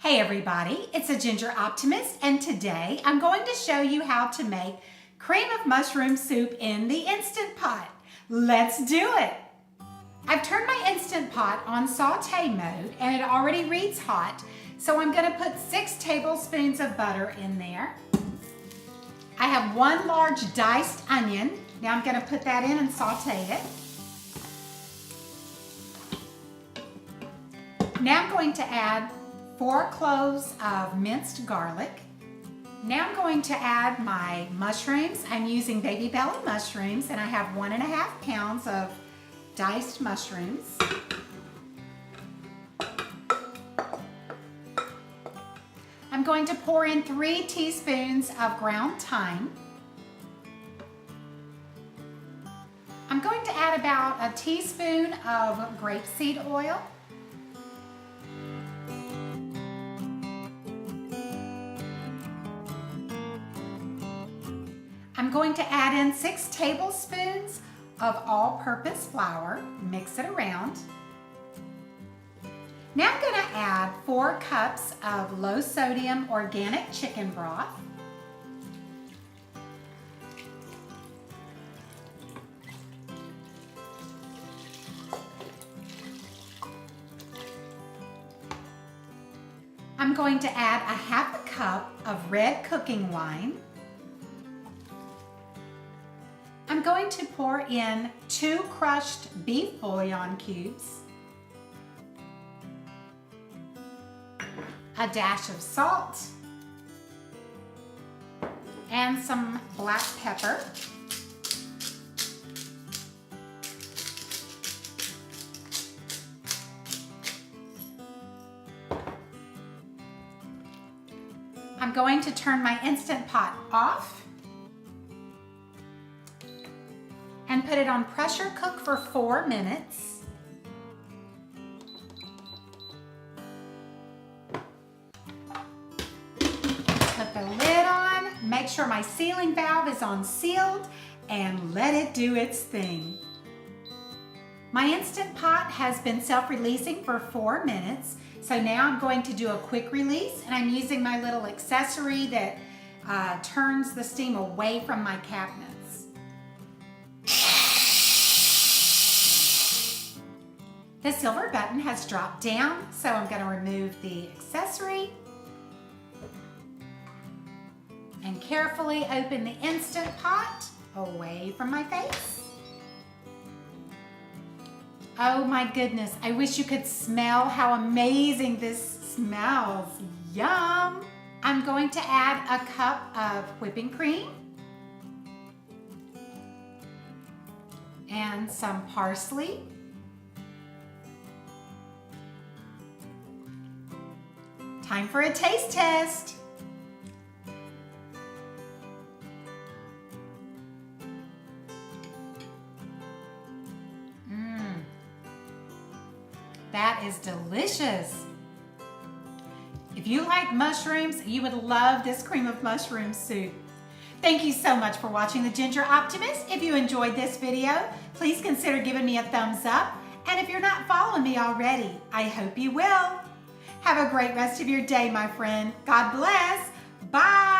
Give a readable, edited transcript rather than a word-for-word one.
Hey everybody, it's a Ginger Optimist, and today I'm going to show you how to make cream of mushroom soup in the Instant Pot. Let's do it! I've turned my Instant Pot on saute mode and it already reads hot, so I'm going to put 6 tablespoons of butter in there. I have 1 large diced onion. Now I'm going to put that in and saute it. Now I'm going to add 4 cloves of minced garlic. Now I'm going to add my mushrooms. I'm using Baby Bella mushrooms, and I have 1.5 pounds of diced mushrooms. I'm going to pour in 3 teaspoons of ground thyme. I'm going to add about a teaspoon of grapeseed oil. I'm going to add in 6 tablespoons of all-purpose flour, mix it around. Now I'm going to add 4 cups of low-sodium organic chicken broth. I'm going to add a 1/2 cup of red cooking wine. I'm going to pour in 2 crushed beef bouillon cubes, a dash of salt, and some black pepper. I'm going to turn my Instant Pot off and put it on pressure cook for 4 minutes. Put the lid on, make sure my sealing valve is on sealed, and let it do its thing. My Instant Pot has been self-releasing for 4 minutes, so now I'm going to do a quick release, and I'm using my little accessory that turns the steam away from my cabinets. The silver button has dropped down, so I'm going to remove the accessory and carefully open the Instant Pot away from my face. Oh my goodness, I wish you could smell how amazing this smells. Yum! I'm going to add a cup of whipping cream and some parsley. Time for a taste test. That is delicious. If you like mushrooms, you would love this cream of mushroom soup. Thank you so much for watching The Ginger Optimist. If you enjoyed this video, please consider giving me a thumbs up. And if you're not following me already, I hope you will. Have a great rest of your day, my friend. God bless. Bye.